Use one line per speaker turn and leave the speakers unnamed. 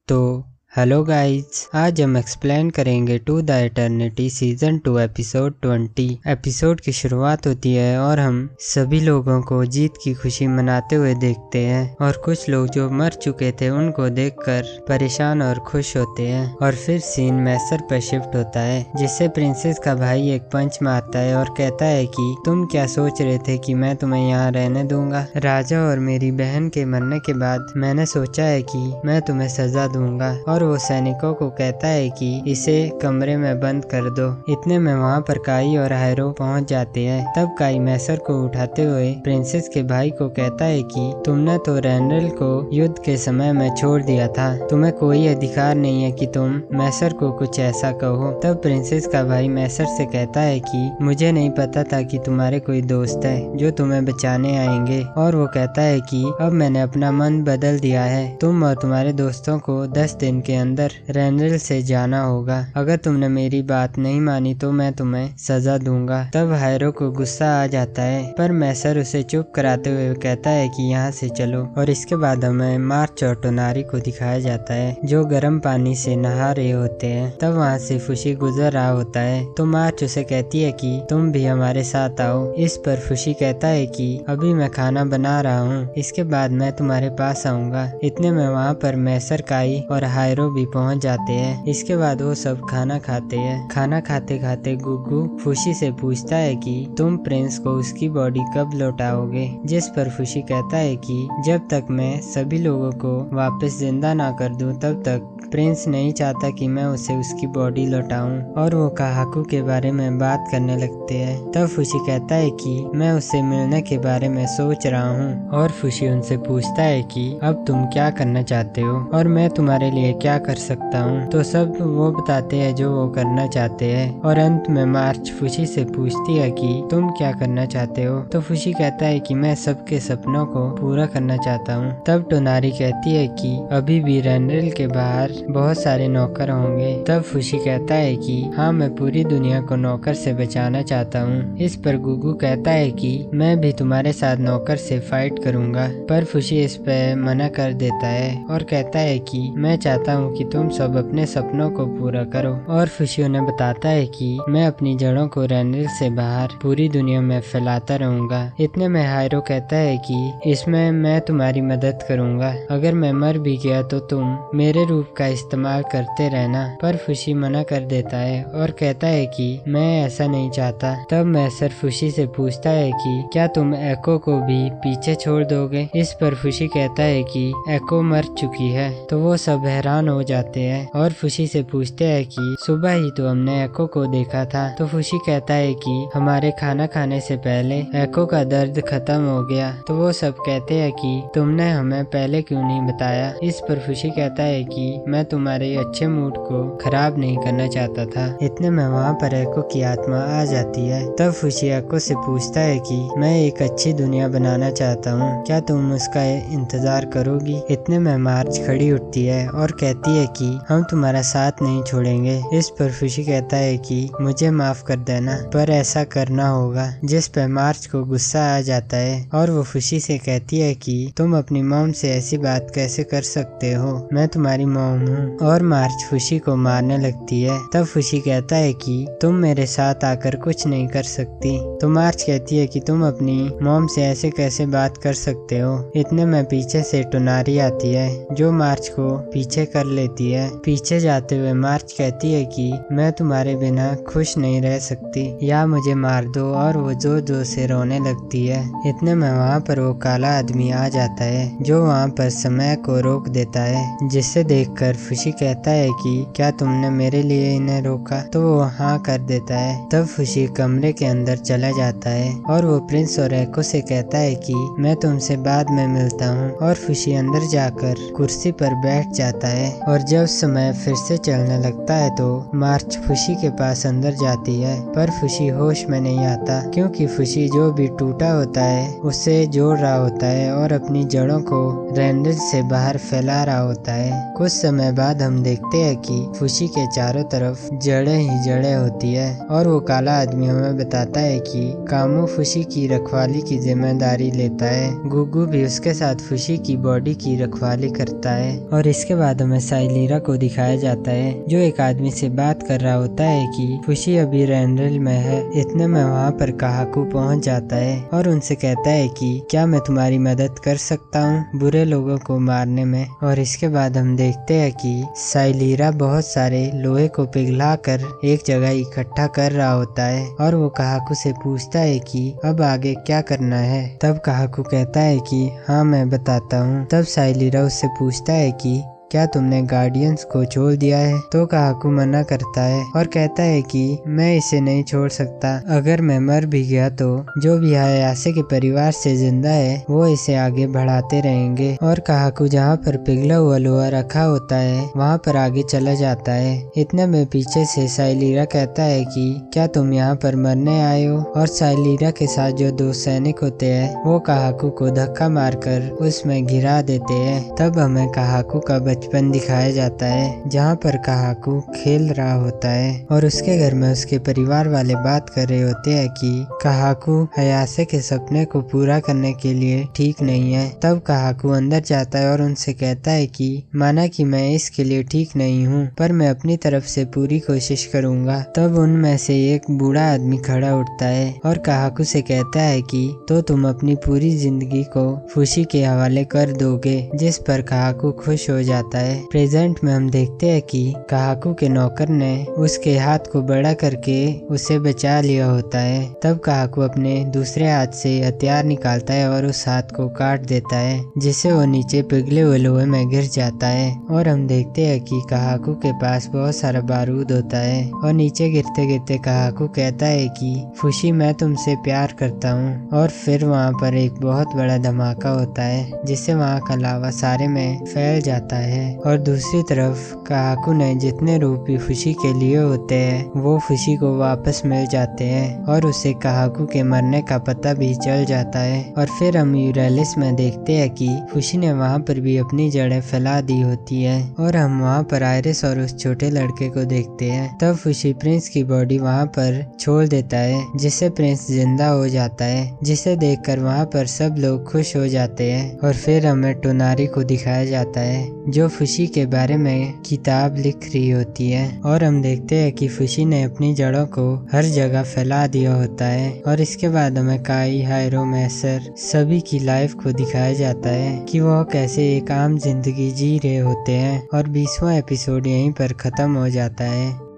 तो hello guys, आज हम एक्सप्लेन करेंगे to the eternity season 2 episode 20। Episode की शुरुआत होती है और हम सभी लोगों को जीत की खुशी मनाते हुए देखते हैं और कुछ लोग जो मर चुके थे उनको देखकर परेशान और खुश होते हैं। और फिर सीन मैसर पर शिफ्ट होता है जिससे प्रिंसेस का भाई एक पंच मारता है और कहता है कि तुम क्या सोच रहे थे कि मैं तुम्हें यहाँ रहने दूंगा। राजा और मेरी बहन के मरने के बाद मैंने सोचा है कि मैं तुम्हें सजा दूंगा। और वो सैनिकों को कहता है कि इसे कमरे में बंद कर दो। इतने में वहाँ पर काई और हायरो पहुँच जाते हैं। तब काई मैसर को उठाते हुए प्रिंसेस के भाई को कहता है कि तुमने तो रैंडल को युद्ध के समय में छोड़ दिया था, तुम्हें कोई अधिकार नहीं है कि तुम मैसर को कुछ ऐसा कहो। तब प्रिंसेस का भाई मैसर से कहता है कि मुझे नहीं पता था कि तुम्हारे कोई दोस्त है जो तुम्हें बचाने आएंगे। और वो कहता है कि अब मैंने अपना मन बदल दिया है, तुम और तुम्हारे दोस्तों को 10 दिन के अंदर रैंडल से जाना होगा। अगर तुमने मेरी बात नहीं मानी तो मैं तुम्हें सजा दूंगा। तब हायरो को गुस्सा आ जाता है पर मैसर उसे चुप कराते हुए कहता है कि यहाँ से चलो। और इसके बाद हमें मार्च और टोनारी को दिखाया जाता है जो गर्म पानी से नहा रहे होते हैं। तब वहाँ से फुशी गुजर रहा होता है तो मार्च उसे कहती है कि तुम भी हमारे साथ आओ। इस पर फुशी कहता है कि अभी मैं खाना बना रहा हूँ, इसके बाद मैं तुम्हारे पास आऊंगा। इतने में वहाँ पर मैसर, काई और हायरो भी पहुंच जाते हैं। इसके बाद वो सब खाना खाते हैं। खाना खाते खाते गुग्गू फुशी से पूछता है कि तुम प्रिंस को उसकी बॉडी कब लौटाओगे। जिस पर फुशी कहता है कि जब तक मैं सभी लोगों को वापस जिंदा ना कर दूं तब तक प्रिंस नहीं चाहता कि मैं उसे उसकी बॉडी लौटाऊं। और वो काहाकू के बारे में बात करने लगते हैं। तब फुशी कहता है कि मैं उससे मिलने के बारे में सोच रहा हूँ। और फुशी उनसे पूछता है कि अब तुम क्या करना चाहते हो और मैं तुम्हारे लिए क्या कर सकता हूँ। तो सब वो बताते हैं जो वो करना चाहते हैं। और अंत में मार्च फुशी से पूछती है कि तुम क्या करना चाहते हो। तो फुशी कहता है कि मैं सबके सपनों को पूरा करना चाहता हूँ। तब टोनारी कहती है कि अभी भी रैंडल के बाहर बहुत सारे नौकर होंगे। तब फुशी कहता है कि हाँ, मैं पूरी दुनिया को नौकर से बचाना चाहता हूँ। इस पर गुगू कहता है कि मैं भी तुम्हारे साथ नौकर से फाइट करूँगा। पर फुशी इस पर मना कर देता है और कहता है कि मैं चाहता हूँ कि तुम सब अपने सपनों को पूरा करो। और फुशी उन्हें बताता है कि मैं अपनी जड़ों को रैंडल से बाहर पूरी दुनिया में फैलाता रहूंगा। इतने में हायरो कहता है कि इसमें मैं तुम्हारी मदद करूंगा, अगर मैं मर भी गया तो तुम मेरे रूप का इस्तेमाल करते रहना। पर फुशी मना कर देता है और कहता है कि मैं ऐसा नहीं चाहता। तब मैसर फुशी से पूछता है कि क्या तुम एको को भी पीछे छोड़ दोगे। इस पर फुशी कहता है कि एको मर चुकी है। तो वो सब हैरान हो जाते हैं और फुशी से पूछते हैं कि सुबह ही तो हमने एको को देखा था। तो फुशी कहता है कि हमारे खाना खाने से पहले एको का दर्द खत्म हो गया। तो वो सब कहते हैं कि तुमने हमें पहले क्यों नहीं बताया। इस पर फुशी कहता है कि मैं तुम्हारे अच्छे मूड को खराब नहीं करना चाहता था। इतने में वहाँ पर एको की आत्मा आ जाती है। तब फुशी एको से पूछता है कि मैं एक अच्छी दुनिया बनाना चाहता हूँ, क्या तुम उसका इंतजार करोगी। इतने में मार्च खड़ी उठती है और कहती है कि हम तुम्हारा साथ नहीं छोड़ेंगे। इस पर फुशी कहता है कि मुझे माफ कर देना पर ऐसा करना होगा। जिस पर मार्च को गुस्सा आ जाता है और वो फुशी से कहती है कि तुम अपनी मॉम से ऐसी बात कैसे कर सकते हो, मैं तुम्हारी मॉम हूँ। और मार्च फुशी को मारने लगती है। तब फुशी कहता है कि तुम मेरे साथ आकर कुछ नहीं कर सकती। तो मार्च कहती है कि तुम अपनी मॉम से ऐसे कैसे बात कर सकते हो। इतने में पीछे से टोनारी आती है जो मार्च को पीछे कर लेती है। पीछे जाते हुए मार्च कहती है कि मैं तुम्हारे बिना खुश नहीं रह सकती, या मुझे मार दो। और वो जोर जोर से रोने लगती है। इतने में वहाँ पर वो काला आदमी आ जाता है जो वहाँ पर समय को रोक देता है, जिससे देखकर फुशी कहता है कि क्या तुमने मेरे लिए इन्हें रोका। तो वो हाँ कर देता है। तब फुशी कमरे के अंदर चला जाता है और वो प्रिंस और एको से कहता है कि मैं तुमसे बाद में मिलता हूँ। और फुशी अंदर जाकर कुर्सी पर बैठ जाता है। और जब समय फिर से चलने लगता है तो मार्च फुशी के पास अंदर जाती है पर फुशी होश में नहीं आता, क्योंकि फुशी जो भी टूटा होता है उसे जोड़ रहा होता है और अपनी जड़ों को रैंडल से बाहर फैला रहा होता है। कुछ समय समय बाद हम देखते हैं कि खुशी के चारों तरफ जड़ें ही जड़ें होती है और वो काला आदमी हमें बताता है कि कामू खुशी की रखवाली की जिम्मेदारी लेता है। गुग्गू भी उसके साथ खुशी की बॉडी की रखवाली करता है। और इसके बाद हमें साइलीरा को दिखाया जाता है जो एक आदमी से बात कर रहा होता है कि खुशी अभी रैंडल में है। इतने में वहाँ पर काहाकू पहुँच जाता है और उनसे कहता है कि क्या मैं तुम्हारी मदद कर सकता हूँ बुरे लोगों को मारने में। और इसके बाद हम देखते हैं कि साइलीरा बहुत सारे लोहे को पिघलाकर एक जगह इकट्ठा कर रहा होता है और वो काहाकू से पूछता है कि अब आगे क्या करना है। तब काहाकू कहता है कि हाँ मैं बताता हूँ। तब साइलीरा उससे पूछता है कि क्या तुमने गार्डियंस को छोड़ दिया है। तो काहाकू मना करता है और कहता है कि मैं इसे नहीं छोड़ सकता। अगर मैं मर भी गया तो जो भी हायासे के परिवार से जिंदा है वो इसे आगे बढ़ाते रहेंगे। और काहाकू जहाँ पर पिघला हुआ लोहा रखा होता है वहाँ पर आगे चला जाता है। इतने में पीछे से साइलीरा कहता है कि क्या तुम यहाँ पर मरने आए हो। और साइलीरा के साथ जो दो सैनिक होते हैं वो काहाकू को धक्का मारकर उसमें गिरा देते हैं। तब हमें काहाकू का बचपन दिखाया जाता है जहाँ पर काहाकू खेल रहा होता है और उसके घर में उसके परिवार वाले बात कर रहे होते हैं कि काहाकू हायासे के सपने को पूरा करने के लिए ठीक नहीं है। तब काहाकू अंदर जाता है और उनसे कहता है कि माना कि मैं इसके लिए ठीक नहीं हूँ पर मैं अपनी तरफ से पूरी कोशिश करूँगा। तब उनमें से एक बूढ़ा आदमी खड़ा उठता है और काहाकू से कहता है कि तो तुम अपनी पूरी जिंदगी को खुशी के हवाले कर दोगे। जिस पर काहाकू खुश हो जाता है। प्रेजेंट में हम देखते हैं कि काहाकू के नौकर ने उसके हाथ को बड़ा करके उसे बचा लिया होता है। तब काहाकू अपने दूसरे हाथ से हथियार निकालता है और उस हाथ को काट देता है जिससे वो नीचे पिघले हुए लोहे में गिर जाता है। और हम देखते हैं कि काहाकू के पास बहुत सारा बारूद होता है और नीचे गिरते गिरते काहाकू कहता है कि खुशी मैं तुमसे प्यार करता हूँ। और फिर वहाँ पर एक बहुत बड़ा धमाका होता है जिससे वहाँ का लावा सारे में फैल जाता है। और दूसरी तरफ काहाकू ने जितने रूपी खुशी के लिए होते हैं वो खुशी को वापस मिल जाते हैं और उसे काहाकू के मरने का पता भी चल जाता है। और फिर हम यूरेलिस में देखते हैं कि खुशी ने वहाँ पर भी अपनी जड़ें फैला दी होती है और हम वहाँ पर आयरिस और उस छोटे लड़के को देखते हैं। तब खुशी प्रिंस की बॉडी वहाँ पर छोड़ देता है जिससे प्रिंस जिंदा हो जाता है जिसे देखकर वहाँ पर सब लोग खुश हो जाते हैं। और फिर हमें टोनारी को दिखाया जाता है जो खुशी के बारे में किताब लिख रही होती है और हम देखते हैं कि खुशी ने अपनी जड़ों को हर जगह फैला दिया होता है। और इसके बाद हमें काई, हायरो, मैसर सभी की लाइफ को दिखाया जाता है कि वह कैसे एक आम जिंदगी जी रहे होते हैं। और 20वां एपिसोड यहीं पर खत्म हो जाता है।